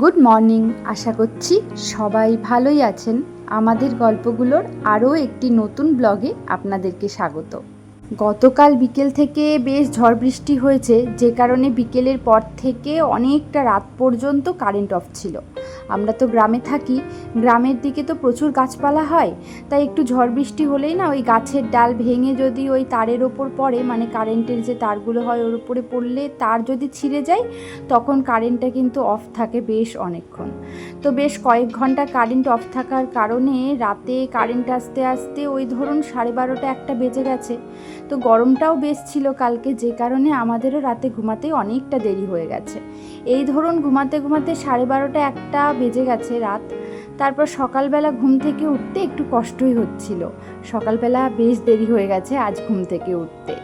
Good morning. আশা করছি সবাই ভালোই আছেন। আমাদের গল্পগুলোর আরও একটি নতুন ব্লগে আপনাদেরকে স্বাগত। গতকাল বিকেল থেকে বেশ ঝড় বৃষ্টি হয়েছে, যে কারণে বিকেলের পর থেকে অনেকটা রাত পর্যন্ত কারেন্ট অফ ছিল। আমরা তো গ্রামে থাকি, গ্রামের দিকে তো প্রচুর গাছপালা হয়, তাই একটু ঝড় বৃষ্টি হলেই না ওই গাছের ডাল ভেঙে যদি ওই তারের ওপর পড়ে, মানে কারেন্টের যে তারগুলো হয় ওর উপরে পড়লে তার যদি ছিঁড়ে যায়, তখন কারেন্টটা কিন্তু অফ থাকে বেশ অনেকক্ষণ। তো বেশ কয়েক ঘন্টা কারেন্ট অফ থাকার কারণে রাতে কারেন্ট আসতে আসতে ওই ধরুন 12:30 একটা বেজে গেছে। তো গরমটাও বেশ ছিল কালকে, যে কারণে আমাদেরও রাতে ঘুমাতেই অনেকটা দেরি হয়ে গেছে। এই ধরুন ঘুমাতে ঘুমাতে 12:30 একটা বেজে গেছে রাত। তারপর সকালবেলা ঘুম থেকে উঠতে একটু কষ্টই হচ্ছিল। সকালবেলা বেশ দেরি হয়ে গেছে আজ ঘুম থেকে উঠতে।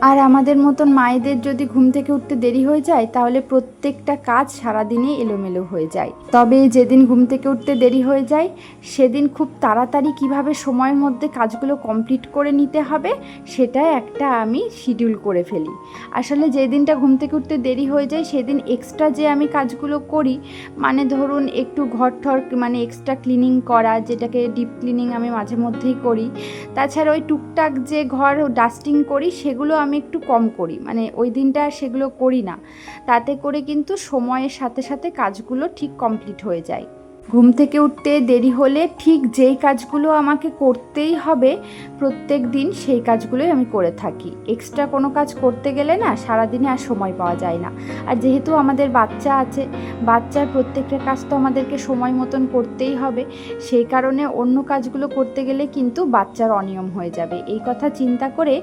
আর আমাদের মতন মায়েদের যদি ঘুম থেকে উঠতে দেরি হয়ে যায়, তাহলে প্রত্যেকটা কাজ সারাদিনে এলোমেলো হয়ে যায়। তবে যেদিন ঘুম থেকে উঠতে দেরি হয়ে যায়, সেদিন খুব তাড়াতাড়ি কিভাবে সময়ের মধ্যে কাজগুলো কমপ্লিট করে নিতে হবে, সেটা একটা আমি শিডিউল করে ফেলি। আসলে যেদিনটা ঘুম থেকে উঠতে দেরি হয়ে যায়, সেদিন এক্সট্রা যে আমি কাজগুলো করি, মানে ধরুন একটু ঘর ঠর মানে এক্সট্রা ক্লিনিং করা, যেটাকে ডিপ ক্লিনিং আমি মাঝে মধ্যেই করি। তাছাড়া ওই টুকটাক যে ঘর ডাস্টিং করি, সেগুলো আমি একটু কম করি, মানে ওই দিনটা সেগুলো করি না। তাতে করে কিন্তু সময়ের সাথে সাথে কাজগুলো ঠিক কমপ্লিট হয়ে যায়। ঘুম থেকে উঠতে দেরি হলে ঠিক যেই কাজগুলো আমাকে করতেই হবে প্রত্যেক দিন, সেই কাজগুলোই আমি করে থাকি। এক্সট্রা কোনো কাজ করতে গেলে না সারাদিনে আর সময় পাওয়া যায় না। আর যেহেতু আমাদের বাচ্চা আছে, বাচ্চার প্রত্যেকটা কাজ তো আমাদেরকে সময় মতন করতেই হবে, সেই কারণে অন্য কাজগুলো করতে গেলে কিন্তু বাচ্চার অনিয়ম হয়ে যাবে। এই কথা চিন্তা করে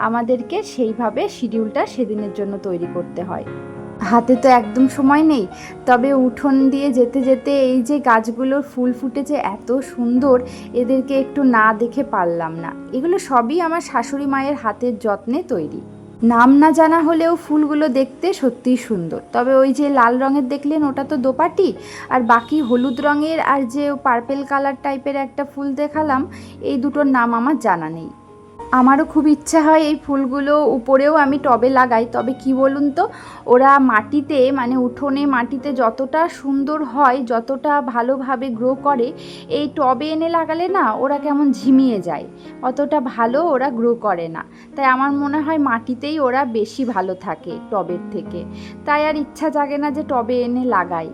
আমাদেরকে সেইভাবে শিডিউলটা সেদিনের জন্য তৈরি করতে হয়। হাতে তো একদম সময় নেই, তবে উঠোন দিয়ে যেতে যেতে এই যে গাছগুলোর ফুল ফুটেছে এত সুন্দর, এদেরকে একটু না দেখে পারলাম না। এগুলো সবই আমার শাশুড়ি মায়ের হাতের যত্নে তৈরি। নাম না জানা হলেও ফুলগুলো দেখতে সত্যিই সুন্দর। তবে ওই যে লাল রঙের দেখলেন, ওটা তো দোপাটি। আর বাকি হলুদ রঙের আর যে পার্পেল কালার টাইপের একটা ফুল দেখালাম, এই দুটোর নাম আমার জানা নেই। আমারও খুব ইচ্ছা হয় এই ফুলগুলো উপরেও আমি টবে লাগাই, তবে কি বলুন তো, ওরা মাটিতে মানে উঠোনে মাটিতে যতটা সুন্দর হয়, যতটা ভালোভাবে গ্রো করে, এই টবে এনে লাগালে না ওরা কেমন ঝিমিয়ে যায়, অতটা ভালো ওরা গ্রো করে না। তাই আমার মনে হয় মাটিতেই ওরা বেশি ভালো থাকে টবের থেকে। তাই আর ইচ্ছা জাগে না যে টবে এনে লাগাই।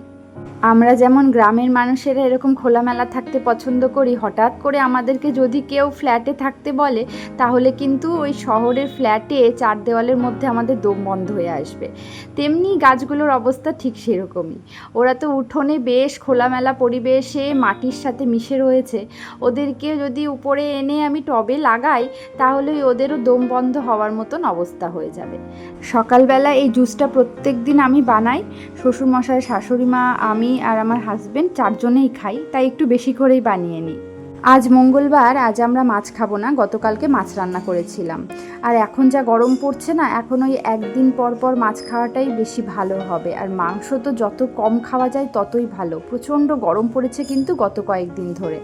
আমরা যেমন গ্রামের মানুষেরা এরকম খোলামেলা থাকতে পছন্দ করি, হঠাৎ করে আমাদেরকে যদি কেউ ফ্ল্যাটে থাকতে বলে, তাহলে কিন্তু ওই শহরের ফ্ল্যাটে চার দেওয়ালের মধ্যে আমাদের দম বন্ধ হয়ে আসবে। তেমনি গাছগুলোর অবস্থা ঠিক সেরকমই। ওরা তো উঠোনে বেশ খোলামেলা পরিবেশে মাটির সাথে মিশে রয়েছে, ওদেরকে যদি উপরে এনে আমি টবে লাগাই, তাহলে ওদেরও দম বন্ধ হওয়ার মতন অবস্থা হয়ে যাবে। সকালবেলা এই জুসটা প্রত্যেক দিন আমি বানাই। শ্বশুরমশাই, শাশুড়ি মা, আমি আর আমার হাজবেন্ড চারজনেই খাই, তাই একটু বেশি করেই বানিয়ে নিই। আজ মঙ্গলবার, আজ আমরা মাছ খাবো না, গতকালকে মাছ রান্না করেছিলাম। আর এখন যা গরম পড়ছে না, এখন ওই একদিন পর পর মাছ খাওয়াটাই বেশি ভালো হবে। আর মাংস তো যত কম খাওয়া যায় ততই ভালো। প্রচণ্ড গরম পড়েছে কিন্তু গত কয়েকদিন ধরে।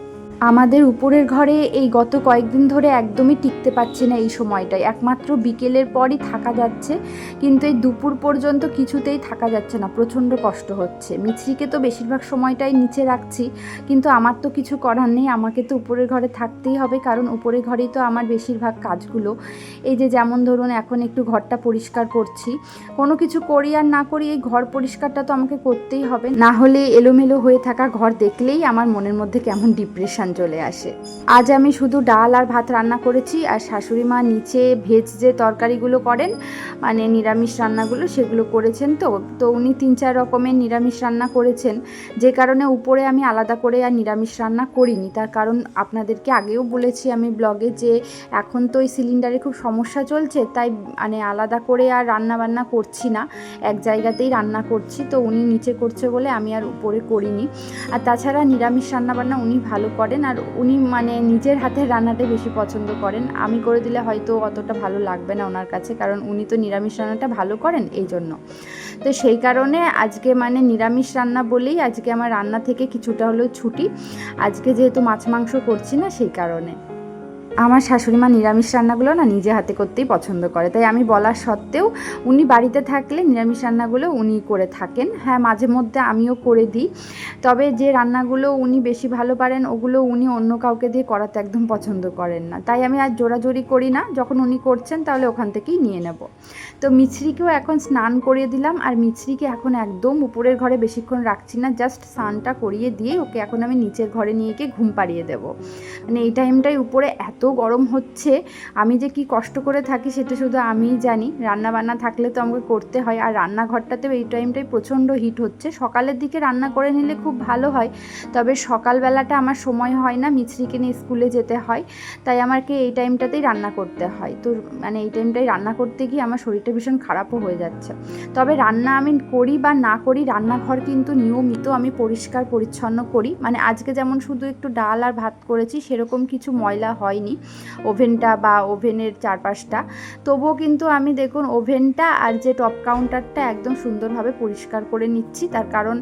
আমাদের উপরের ঘরে এই গত কয়েকদিন ধরে একদমই টিকতে পারছি না এই সময়টায়। একমাত্র বিকেলের পরই থাকা যাচ্ছে, কিন্তু এই দুপুর পর্যন্ত কিছুতেই থাকা যাচ্ছে না, প্রচণ্ড কষ্ট হচ্ছে। মিছরিকে তো বেশিরভাগ সময়টাই নিচে রাখছি, কিন্তু আমার তো কিছু করার নেই, আমাকে তো উপরের ঘরে থাকতেই হবে, কারণ উপরের ঘরেই তো আমার বেশিরভাগ কাজগুলো। এই যে যেমন ধরুন এখন একটু ঘরটা পরিষ্কার করছি, কোনো কিছু করি আর না করি এই ঘর পরিষ্কারটা তো আমাকে করতেই হবে, না হলে এলোমেলো হয়ে থাকা ঘর দেখলেই আমার মনের মধ্যে কেমন ডিপ্রেশন চলে আসে। আজ আমি শুধু ডাল আর ভাত রান্না করেছি, আর শাশুড়ি মা নিচে ভেজ যে তরকারিগুলো করেন, মানে নিরামিষ রান্নাগুলো, সেগুলো করেছেন। তো উনি 3-4 রকমের নিরামিষ রান্না করেছেন, যে কারণে উপরে আমি আলাদা করে আর নিরামিষ রান্না করিনি। তার কারণ আপনাদেরকে আগেও বলেছি আমি ব্লগে, যে এখন তো ওই সিলিন্ডারে খুব সমস্যা চলছে, তাই মানে আলাদা করে আর রান্না বান্না করছি না, এক জায়গাতেই রান্না করছি। তো উনি নিচে করছে বলে আমি আর উপরে করিনি। আর তাছাড়া নিরামিষ রান্নাবান্না উনি ভালো করেন, আর উনি মানে নিজের হাতের রান্নাটা বেশি পছন্দ করেন। আমি করে দিলে হয়তো অতটা ভালো লাগবে না ওনার কাছে, কারণ উনি তো নিরামিষ রান্নাটা ভালো করেন, এই জন্য। তো সেই কারণে আজকে মানে নিরামিষ রান্না বলেই আজকে আমার রান্না থেকে কিছুটা হলেও ছুটি, আজকে যেহেতু মাছ মাংস করছি না, সেই কারণে। আমার শাশুড়ি মা নিরামিষ রান্নাগুলো না নিজে হাতে করতেই পছন্দ করে, তাই আমি বলার সত্ত্বেও উনি বাড়িতে থাকলে নিরামিষ রান্নাগুলো উনি করে থাকেন। হ্যাঁ, মাঝে মধ্যে আমিও করে দিই, তবে যে রান্নাগুলো উনি বেশি ভালো পারেন ওগুলো উনি অন্য কাউকে দিয়ে করাতে একদম পছন্দ করেন না, তাই আমি আর জোরাজোরি করি না। যখন উনি করছেন তাহলে ওখান থেকেই নিয়ে নেব। তো মিছরিকেও এখন স্নান করিয়ে দিলাম, আর মিছরিকে এখন একদম উপরের ঘরে বেশিক্ষণ রাখছি না, জাস্ট স্নানটা করিয়ে দিয়ে ওকে এখন আমি নিচের ঘরে নিয়ে গিয়ে ঘুম পাড়িয়ে দেবো। মানে এই টাইমটাই উপরে এত গরম হচ্ছে, আমি যে কি কষ্ট করে থাকি সেটা শুধু আমিই জানি। রান্না বান্না থাকলে তো আমাকে করতে হয়, আর রান্নাঘরটাতেও এই টাইমটাই প্রচণ্ড হিট হচ্ছে। সকালের দিকে রান্না করে নিলে খুব ভালো হয়, তবে সকালবেলাটা আমার সময় হয় না, মিছরিকে নিয়ে স্কুলে যেতে হয়, তাই আমাকে এই টাইমটাতেই রান্না করতে হয়। তো মানে এই টাইমটাই রান্না করতে গিয়ে আমার শরীরটা ভীষণ খারাপও হয়ে যাচ্ছে। তবে রান্না আমি করি বা না করি, রান্নাঘর কিন্তু নিয়মিত আমি পরিষ্কার পরিচ্ছন্ন করি। মানে আজকে যেমন শুধু একটু ডাল আর ভাত করেছি, সেরকম কিছু ময়লা হয়নি ওভেনটা বা ওভেনের চারপাশটা, তবুও কিন্তু আমি দেখুন ওভেনটা আর যে টপ কাউন্টারটা একদম সুন্দরভাবে পরিষ্কার করে নিচ্ছি। তার কারণ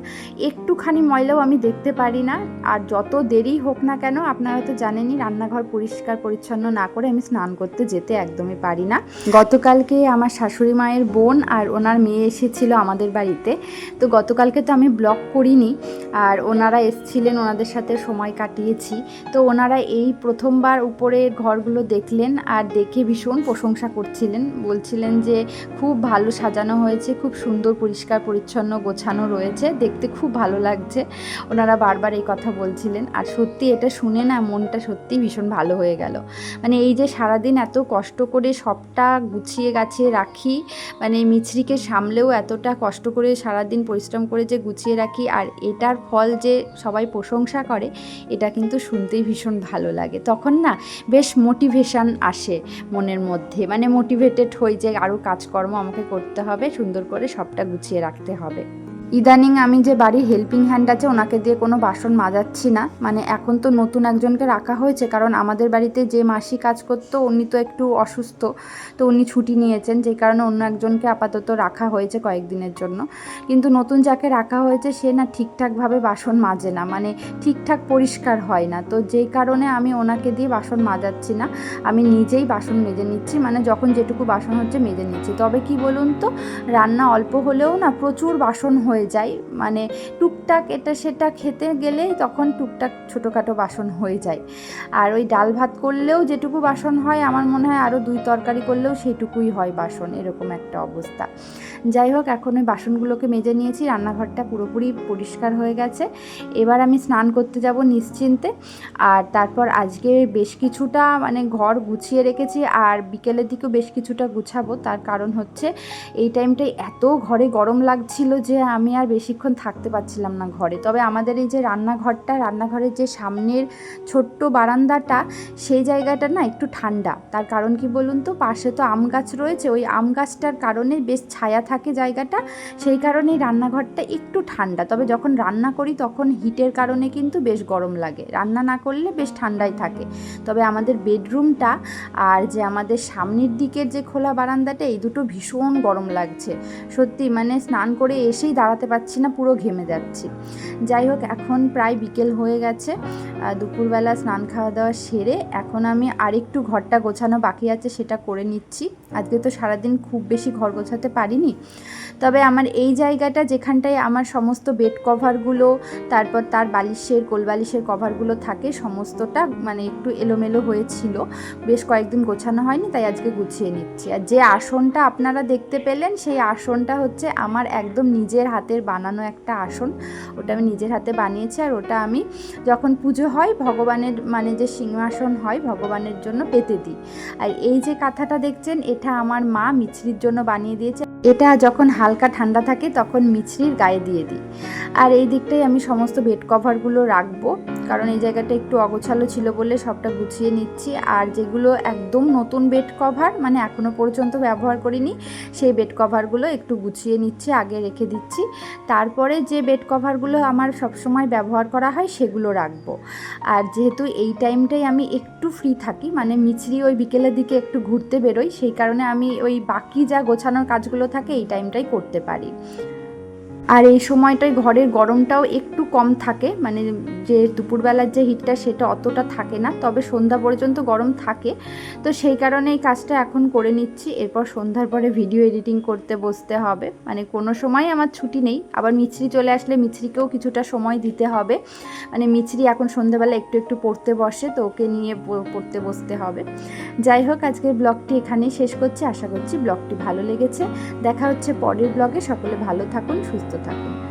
একটুখানি ময়লাও আমি দেখতে পারি না, আর যত দেরি হোক না কেন আপনারা তো জানেনই রান্নাঘর পরিষ্কার পরিচ্ছন্ন না করে আমি স্নান করতে যেতে একদমই পারি না। গতকালকে আমার শাশুড়ি মায়ের বোন আর ওনার মেয়ে এসেছিল আমাদের বাড়িতে, তো গতকালকে তো আমি ব্লগ করিনি, আর ওনারা এসেছিলেন, ওনাদের সাথে সময় কাটিয়েছি। তো ওনারা এই প্রথমবার উপরের ঘরগুলো দেখলেন আর দেখে ভীষণ প্রশংসা করছিলেন, বলছিলেন যে খুব ভালো সাজানো হয়েছে, খুব সুন্দর পরিষ্কার পরিচ্ছন্ন গোছানো রয়েছে, দেখতে খুব ভালো লাগছে। ওনারা বারবার এই কথা বলছিলেন, আর সত্যি এটা শুনে না মনটা সত্যি ভীষণ ভালো হয়ে গেল। মানে এই যে সারাদিন এত কষ্ট করে সবটা গুছিয়ে গাছিয়ে রাখি, মানে মিছরিকে সামলেও এতটা কষ্ট করে সারাদিন পরিশ্রম করে যে গুছিয়ে রাখি, আর এটার ফল যে সবাই প্রশংসা করে, এটা কিন্তু শুনতেই ভীষণ ভালো লাগে। তখন না বেশ মোটিভেশন আসে মনের মধ্যে, মানে মোটিভেটেড হই যে আরও কাজকর্ম আমাকে করতে হবে, সুন্দর করে সবটা গুছিয়ে রাখতে হবে। ইদানিং আমি যে বাড়ির হেল্পিং হ্যান্ড আছে ওনাকে দিয়ে কোনো বাসন মাজাচ্ছি না, মানে এখন তো নতুন একজনকে রাখা হয়েছে, কারণ আমাদের বাড়িতে যে মাসি কাজ করতো উনি তো একটু অসুস্থ, তো উনি ছুটি নিয়েছেন, যেই কারণে অন্য একজনকে আপাতত রাখা হয়েছে কয়েকদিনের জন্য। কিন্তু নতুন যাকে রাখা হয়েছে সে না ঠিকঠাকভাবে বাসন মাজে না, মানে ঠিকঠাক পরিষ্কার হয় না, তো যেই কারণে আমি ওনাকে দিয়ে বাসন মাজাচ্ছি না, আমি নিজেই বাসন মেজে নিচ্ছি, মানে যখন যেটুকু বাসন হচ্ছে মেজে নিচ্ছি। তবে কি বলুন তো, রান্না অল্প হলেও না প্রচুর বাসন হয়ে যায়, মানে টুকটাক এটা সেটা খেতে গেলেই তখন টুকটাক ছোটোখাটো বাসন হয়ে যায়। আর ওই ডাল ভাত করলেও যেটুকু বাসন হয় আমার মনে হয় আরও 2 তরকারি করলেও সেইটুকুই হয় বাসন, এরকম একটা অবস্থা। যাই হোক, এখন ওই বাসনগুলোকে মেজে নিয়েছি, রান্নাঘরটা পুরোপুরি পরিষ্কার হয়ে গেছে। এবার আমি স্নান করতে যাব নিশ্চিন্তে। আর তারপর আজকে বেশ কিছুটা মানে ঘর গুছিয়ে রেখেছি, আর বিকেলের দিকেও বেশ কিছুটা গুছাবো। তার কারণ হচ্ছে এই টাইমটায় এত ঘরে গরম লাগছিল যে আমি আর বেশিক্ষণ থাকতে পারছিলাম না ঘরে। তবে আমাদের এই যে রান্নাঘরের যে সামনের ছোট্ট বারান্দাটা, সেই জায়গাটা না একটু ঠান্ডা। তার কারণ কি বলুন তো, পাশে তো আম গাছ রয়েছে, ওই আম গাছটার কারণে বেশ ছায়া থাকে জায়গাটা, সেই কারণেই রান্নাঘরটা একটু ঠান্ডা। তবে যখন রান্না করি তখন হিটের কারণে কিন্তু বেশ গরম লাগে, রান্না না করলে বেশ ঠান্ডাই থাকে। তবে আমাদের বেডরুমটা আর যে আমাদের সামনের দিকের যে খোলা বারান্দাটা, এই দুটো ভীষণ গরম লাগছে সত্যি, মানে স্নান করে এসেই দাঁড়াতে পারছি না, পুরো ঘেমে যাচ্ছি। যাই হোক, এখন প্রায় বিকেল হয়ে গেছে, দুপুরবেলা স্নান খাওয়া দাওয়া সেরে এখন আমি আরেকটু ঘরটা গোছানো বাকি আছে সেটা করে নিচ্ছি। আজকে তো সারাদিন খুব বেশি ঘর গোছাতে পারিনি, তবে আমার এই জায়গাটা যেখানটায় আমার সমস্ত বেড কভারগুলো, তারপর তার বালিশের কোলবালিশের কভারগুলো থাকে, সমস্তটা মানে একটু এলোমেলো হয়েছিল, বেশ কয়েকদিন গোছানো হয়নি, তাই আজকে গুছিয়ে নিচ্ছি। আর যে আসনটা আপনারা দেখতে পেলেন, সেই আসনটা হচ্ছে আমার একদম নিজের হাতের বানানো একটা আসন, ওটা আমি নিজের হাতে বানিয়েছি। আর ওটা আমি যখন পুজো হয় ভগবানের, মানে যে সিংহাসন হয় ভগবানের জন্য পেতে দিই। আর এই যে কাঁথাটা দেখছেন, এটা আমার মা মিছরির জন্য বানিয়ে দিয়েছে, এটা যখন হালকা ঠান্ডা থাকে তখন মিছরির গায়ে দিয়ে দিই। আর এই দিকটাই আমি সমস্ত বেড কভারগুলো রাখবো, কারণ এই জায়গাটা একটু অগোছালো ছিল বলে সবটা গুছিয়ে নিচ্ছি। আর যেগুলো একদম নতুন বেড কভার, মানে এখনও পর্যন্ত ব্যবহার করিনি, সেই বেড কভারগুলো একটু গুছিয়ে নিচ্ছি, আগে রেখে দিচ্ছি। তারপরে যে বেড কভারগুলো আমার সবসময় ব্যবহার করা হয় সেগুলো রাখবো। আর যেহেতু এই টাইমটাই আমি একটু ফ্রি থাকি, মানে মিছরি ওই বিকেলের দিকে একটু ঘুরতে বেরোই, সেই কারণে আমি ওই বাকি যা গোছানোর কাজগুলো থাকে এই টাইমটাই করতে পারি। আর এই সময়টায় ঘরের গরমটাও একটু কম থাকে, মানে যে দুপুরবেলার যে হিটটা সেটা অতটা থাকে না, তবে সন্ধ্যা পর্যন্ত গরম থাকে। তো সেই কারণে এই কাজটা এখন করে নিচ্ছি। এরপর সন্ধ্যার পরে ভিডিও এডিটিং করতে বসতে হবে, মানে কোনো সময় আমার ছুটি নেই। আবার মিছরি চলে আসলে মিছরিকেও কিছুটা সময় দিতে হবে, মানে মিছরি এখন সন্ধ্যাবেলা একটু একটু পড়তে বসে, তো ওকে নিয়ে পড়তে বসতে হবে। যাই হোক, আজকের ব্লগটি এখানেই শেষ করছি। আশা করছি ব্লগটি ভালো লেগেছে। দেখা হচ্ছে পরের ব্লগে। সকলে ভালো থাকুন, সুস্থ থাকুন।